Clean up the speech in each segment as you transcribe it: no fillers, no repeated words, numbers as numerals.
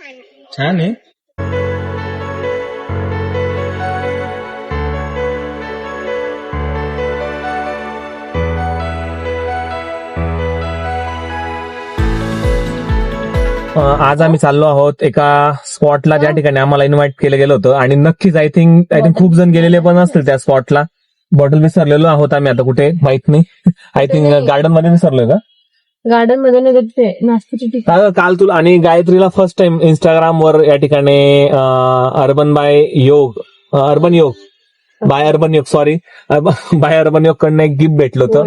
छान आहे. आज आम्ही चाललो आहोत एका स्पॉटला ज्या ठिकाणी आम्हाला इन्व्हाइट केलं गेलं होतं आणि नक्कीच आय थिंक खूप जण गेलेले पण असतील त्या स्पॉटला. बॉटल विसरलेलो आहोत आम्ही आता कुठे माहित नाही. आय थिंक गार्डन मध्ये विसरलोय का? गार्डन मध्ये नाही ते नाश्त्याची ठिकाण. काल तुला आणि गायत्रीला फर्स्ट टाइम इंस्टाग्राम वर या ठिकाणी अर्बन योग कडनं एक गिफ्ट भेटलं होतं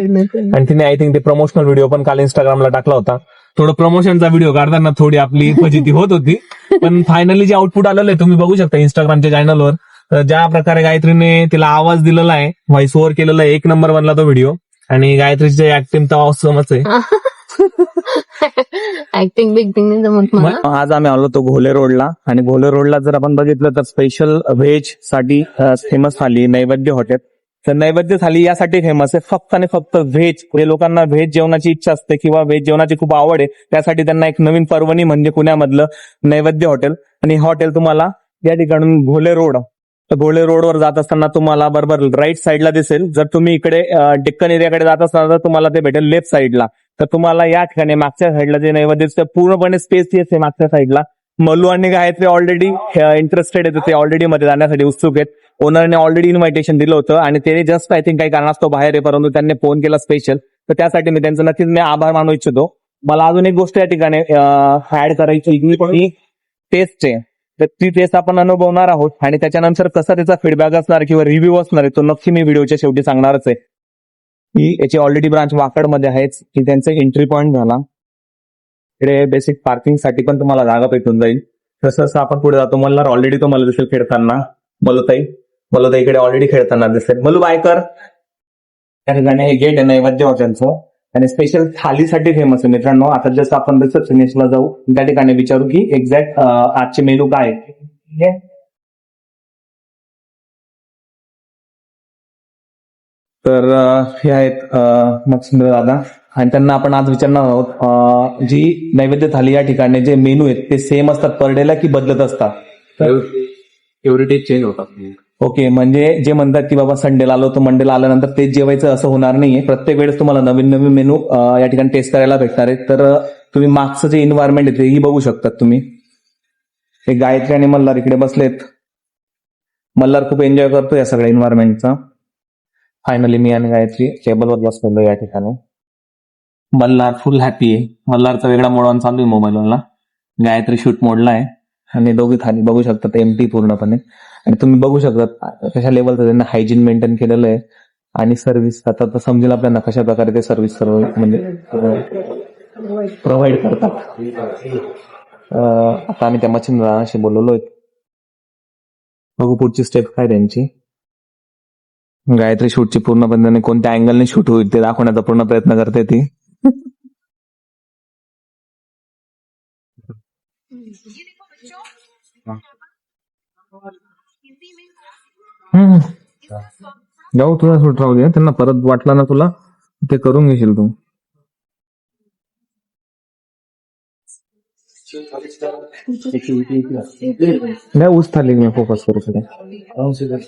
आणि तिने आय थिंक ते प्रमोशनल व्हिडिओ पण काल इंस्टाग्रामला टाकला होता. थोडं प्रमोशनचा व्हिडिओ काढताना थोडी आपली फजिती होत होती, पण फायनली जे आउटपुट आलेलं आहे तुम्ही बघू शकता इंस्टाग्रामच्या चॅनलवर. ज्या प्रकारे गायत्रीने तिला आवाज दिलेला आहे, व्हॉइस ओव्हर केलेला आहे, 1 नंबर बनला तो व्हिडिओ. आणि गायत्रीची ऍक्टिंग तर ऑसमच आहे. ऍक्टिंग बिक्टिंग नाही जमत मला. आज आम्ही आलो होतो घोले रोडला, आणि घोले रोडला जर आपण बघितलं तर स्पेशल व्हेज साठी फेमस थाली नैवेद्य हॉटेल. तर नैवेद्य थाली यासाठी फेमस आहे फक्त आणि फक्त व्हेज. म्हणजे लोकांना व्हेज जेवणाची इच्छा असते किंवा व्हेज जेवणाची खूप आवड आहे, त्यासाठी त्यांना एक नवीन पर्वणी म्हणजे पुण्यामधलं नैवेद्य हॉटेल. आणि हॉटेल तुम्हाला या ठिकाणून घोले रोड, तर घोले रोडवर जात असताना तुम्हाला बरोबर राईट साईडला दिसेल. जर तुम्ही इकडे डेक्कन एरियाकडे जात असताना तर तुम्हाला ते भेटेल लेफ्ट साईडला. तर तुम्हाला या ठिकाणी मागच्या साईडला जे नैवेद्य पूर्णपणे स्पेस आहे मागच्या साईडला. मल्लू आणि गायत्री ऑलरेडी इंटरेस्टेड आहेत, ते ऑलरेडी मध्ये जाण्यासाठी उत्सुक आहेत. ओनरने ऑलरेडी इन्व्हिटेशन दिलं होतं आणि ते जस्ट आय थिंक काही कारणास्तव बाहेर आहे, परंतु त्यांनी फोन केला स्पेशल. तर त्यासाठी मी त्यांचं नक्कीच मी आभार मानू इच्छितो. मला अजून एक गोष्ट या ठिकाणी ऍड करायची, ही टेस्ट आहे. तर ती टेस्ट आपण अनुभवणार आहोत आणि त्याच्यानंतर कसा त्याचा फीडबॅक असणार किंवा रिव्ह्यू असणार आहे तो नक्की मी व्हिडिओच्या शेवटी सांगणारच आहे. ही याची ऑलरेडी ब्रांच वाकडमध्ये आहेच, की त्यांचा एंट्री पॉईंट झाला. इकडे बेसिक पार्किंगसाठी पण तुम्हाला जागा भेटून जाईल. तसं आपण पुढे जातो. मल्हार ऑलरेडी तुम्हाला दिसेल खेळताना. मलुताई इकडे ऑलरेडी खेळताना दिसेल. मलू बायकर त्या ठिकाणी हे गेट आहे नैवेद्य हॉटेलचं आणि स्पेशल थालीसाठी फेमस आहे मित्रांनो. आता जस्ट आपण रिसेप्शनिस्टला जाऊ, त्या ठिकाणी विचारू की एक्झॅक्ट आजचे मेनू काय आहे. तर हे आहेत मच्छिंद्र दादा, आणि त्यांना आपण आज विचारणार आहोत जी नैवेद्य थाली या ठिकाणी जे मेनू आहेत ते सेम असतात पर डेला की बदलत असतात? एव्हरी डे चेंज होतात. ओके, म्हणजे जे म्हणतात की बाबा संडेला आलो तर मंडेला आल्यानंतर तेच जेवायचं असं होणार नाहीये. प्रत्येक वेळेस तुम्हाला नवीन नवीन मेनू या ठिकाणी टेस्ट करायला भेटणार आहे. तर तुम्ही मागचं जे एन्व्हायरमेंट आहे तेही बघू शकतात तुम्ही. हे गायत्री आणि मल्हार इकडे बसलेत. मल्हार खूप एन्जॉय करतो या सगळ्या एन्व्हायरमेंटचा. फायनली मी आणि गायत्री टेबलवर बसलेलो या ठिकाणी. मल्हार फुल हॅपी आहे. मल्हारचा वेगळा मोड ऑन चालू आहे मोबाईलवरला, गायत्री शूट मोडला आहे. आणि दोघी थाली बघू शकतात एमटी पूर्णपणे. आणि तुम्ही बघू शकता कशा लेवलचं त्यांना हायजीन मेंटेन केलेलं आहे. आणि सर्व्हिस आता तर समजेल आपल्याला कशा प्रकारे ते सर्व्हिस सर्व म्हणजे प्रोव्हाइड करतात. आता आम्ही त्या मच्छिंद्राशी बोललो आहे, बघू पुढची स्टेप काय त्यांची. गायत्री शूटची पूर्णपणे कोणत्या अँगलने शूट होईल ते दाखवण्याचा पूर्ण प्रयत्न करते ती. जाऊ तुला शूट राहू दे, त्यांना परत वाटला ना तुला ते करून घेशील तू. ऊस थाली मी फोकस करू सगळं.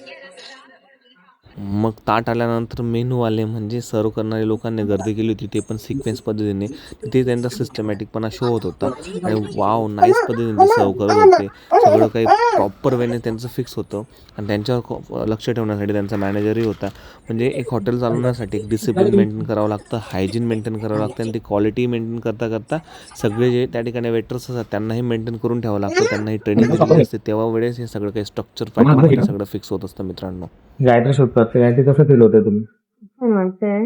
मग ताट आल्यानंतर मेनूवाले म्हणजे सर्व करणारे लोकांनी गर्दी केली होती, ते पण सिक्वेन्स पद्धतीने. तिथे त्यांचा सिस्टमॅटिकपणा शो होत होता आणि वाव नाईस पद्धतीने ते सर्व करत होते. सगळं काही प्रॉपर वेने त्यांचं फिक्स होतं आणि त्यांच्यावर लक्ष ठेवण्यासाठी त्यांचा मॅनेजरही होता. म्हणजे एक हॉटेल चालवण्यासाठी एक डिसिप्लिन मेंटेन करावं लागतं, हायजीन मेंटेन करावं लागतं आणि ती क्वालिटी मेंटेन करता करता सगळे जे त्या ठिकाणी वेटर्स असतात त्यांनाही मेंटेन करून ठेवावं लागतं. त्यांनाही ट्रेनिंग दिलेली असते, तेव्हा वेळेस हे सगळं काही स्ट्रक्चर पॅटर्न सगळं फिक्स होत असतं मित्रांनो. गायत्री शूट करते, गायत्री कसं फील होते तुम्ही? म्हणते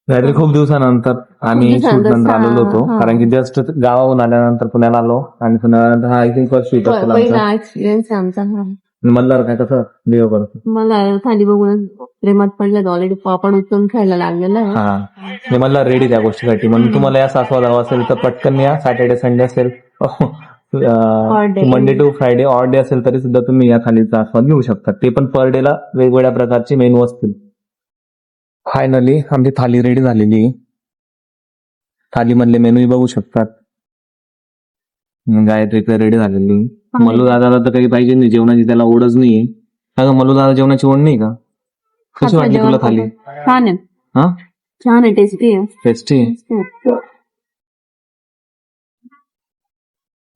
गायत्री खूप दिवसानंतर आम्ही शूट नंतर आलेलो होतो, कारण की जस्ट गावाहून आल्यानंतर पुण्याला आलो आणि पुण्यानंतर हा आय थिंक फर्स्ट शूट असेल पहिला एक्सपिरियन्स आहे आमचा हा. मल्हार काय कसं लिओ करतो? मला थाली बघून प्रेमात पडलं. ऑलरेडी पापड उचलून खायला लागलेला आहे. हा, मल्हार रेडी त्या गोष्टीसाठी. म्हणून तुम्हाला या सासवा जावं असेल तर पटकन या. सॅटर्डे संडे असेल, Monday to Friday odd day असेल तरी सुद्धा तुम्ही या थालीचा आस्वाद घेऊ शकता. ते पण पर डेला वेगवेगळ्या प्रकारचे मेनू असतील. फायनली आमची थाली रेडी झालेली. थाली मधले मेनूही बघू शकतात. गायत्री रेडी झालेली. मल्लू दादाला तर काही पाहिजे नाही जेवणाची, त्याला ओढच नाहीये. का मल्लू दादा जेवणाची ओढ नाही का? कशी वाटली तुला थाली? छान आहे, हा छान आहे, टेस्टी आहे. टेस्टी आहे.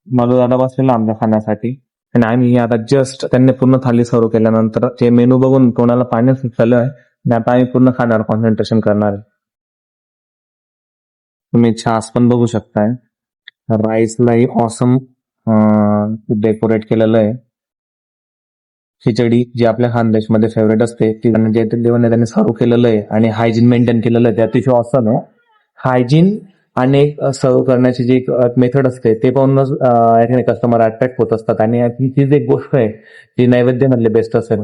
मल्लू दादा बसलेला आमच्या खाण्यासाठी आणि आम्ही आता जस्ट त्यांनी पूर्ण थाली सर्व केल्यानंतर ते मेनू बघून तोंडाला पाणी सुटलेलं आहे आणि आता आम्ही पूर्ण खाण्यावर कॉन्सन्ट्रेशन करणार आहे. तुम्ही छास पण बघू शकताय. राईसलाही ऑसम डेकोरेट केलेलं आहे. खिचडी जी आपल्या खानदेशमध्ये फेवरेट असते ती त्यांनी सर्व केलेलं आहे आणि हायजीन मेंटेन केलेलं आहे. ते अतिशय ऑसम आहे. हायजीन आणि सर्व करण्याची जी मेथड असते ते पाहूनच या ठिकाणी कस्टमर अट्रॅक्ट होत असतात आणि ही जी एक गोष्ट आहे जी नैवेद्यामधले बेस्ट असेल.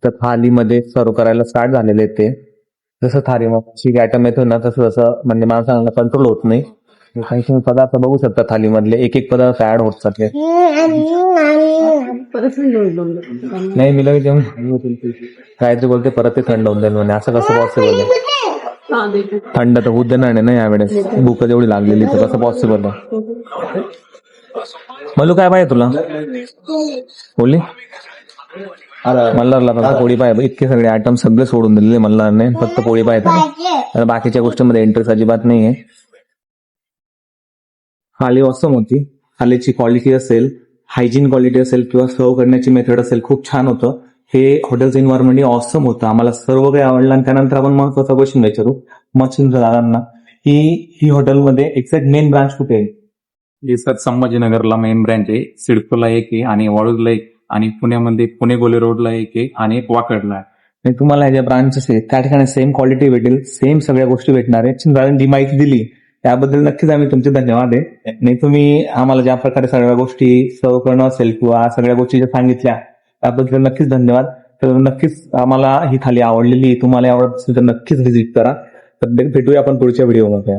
तर थालीमध्ये सर्व करायला स्टार्ट झालेले ते जसं थालीमध्ये आयटम येतो ना तसं तसं म्हणजे माणसांना कंट्रोल होत नाही. काही तुम्ही पदार्थ बघू शकता थालीमधले एक एक पदार्थ ऍड होत जाते. नाही मी लगेच जेवण काय ते बोलते परत ते थंड होऊन जाईल म्हणे. असं कसं पॉसिबल आहे? थंड तर होत देणार नाही ना यावेळेस, भूक एवढी लागलेली तर कसं पॉसिबल आहे? मल्लू काय पाहिजे तुला? बोलली मल्हारला फक्त पोळी पाहिजे. इतके सगळे आयटम सगळे सोडून दिलेले मल्हारने, फक्त पोळी पाहिजे. बाकीच्या गोष्टींमध्ये इंटरेस्ट अजिबात नाहीये. थाली ऑसम होती. थालीची क्वालिटी असेल, हायजीन क्वालिटी असेल किंवा सर्व करण्याची मेथड असेल खूप छान होतं. हे हॉटेलचं एन्व्हायरमेंट ऑसम होतं. आम्हाला सर्व काही आवडलं आणि त्यानंतर आपण महत्वाचा क्वेश्चन विचारू मच्छिंद्र दादांना की ही हॉटेलमध्ये एक्झॅक्ट मेन ब्रांच कुठे आहे? हे सर संभाजीनगरला मेन ब्रँच आहे, सिडकोला एक आहे आणि वाळूजला एक आणि पुण्यामध्ये पुणे गोले रोडला एक आहे आणि एक वाकडला आहे. आणि तुम्हाला ज्या ब्रांचेस आहेत त्या ठिकाणी सेम क्वालिटी भेटेल, सेम सगळ्या गोष्टी भेटणार आहेत. दादांनी जी माहिती दिली त्याबद्दल नक्कीच आम्ही तुमचे धन्यवाद आहे. नाही तुम्ही आम्हाला ज्या प्रकारे सगळ्या गोष्टी सर्व करणं असेल किंवा सगळ्या गोष्टी ज्या सांगितल्या त्याबद्दल नक्कीच धन्यवाद. तर नक्कीच आम्हाला ही थाली आवडलेली, तुम्हाला आवडत असेल तर नक्कीच व्हिजिट करा. तर भेटूया आपण पुढच्या व्हिडिओमध्ये.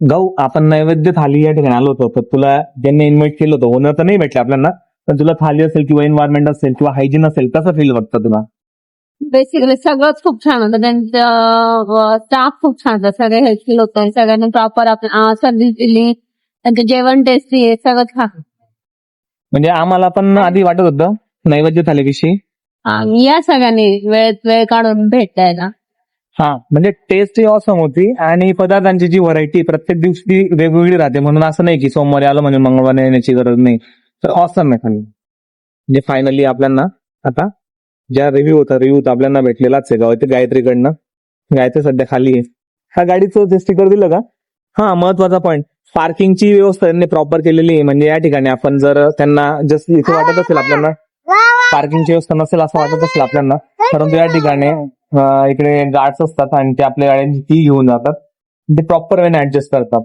गाऊ आपण नैवेद्य थाली या ठिकाणी आलो होतो, तर तुला ज्यांनी इन्व्हाइट केलं होतं ओनर तर नाही भेटले आपल्याला, पण तुला थाली असेल किंवा एन्व्हायरमेंट असेल किंवा हायजीन असेल कसं फील वाटतं तुला? बेसिकली सगळंच खूप छान होतं. त्यांचं स्टाफ खूप छान होता, सगळे हेल्पफुल होते, सगळ्यांनी प्रॉपर सर्व्हिस दिली, त्यांचं जेवण टेस्टी आहे, सगळं छान. म्हणजे आम्हाला पण आधी वाटत होतं नैवेद्य थालीविषयी या सगळ्यांनी वेळ काढून भेट द्यायला. हा म्हणजे टेस्ट ऑसम होती आणि पदार्थांची जी व्हरायटी प्रत्येक दिवशी वेगवेगळी राहते. म्हणून असं नाही की सोमवारी आलं म्हणजे मंगळवारी येण्याची गरज नाही. तर ऑसम आहे खाली. म्हणजे फायनली आपल्याला आता ज्या रिव्ह्यू होता आपल्याला भेटलेलाच आहे गावात गायत्रीकडनं. गायत्री सध्या खाली आहे. ह्या गाडीचं जे स्टिकर दिलं का? हा महत्वाचा पॉईंट, पार्किंगची व्यवस्था त्यांनी प्रॉपर केलेली आहे. म्हणजे या ठिकाणी आपण जर त्यांना जस्ट इथे वाटत असेल आपल्याला पार्किंगची व्यवस्था नसेल असं वाटत असेल आपल्याला, परंतु या ठिकाणी इकडे गार्ड्स असतात आणि ते आपल्या गाड्यांची की घेऊन जातात, ते प्रॉपर वेने ऍडजस्ट करतात.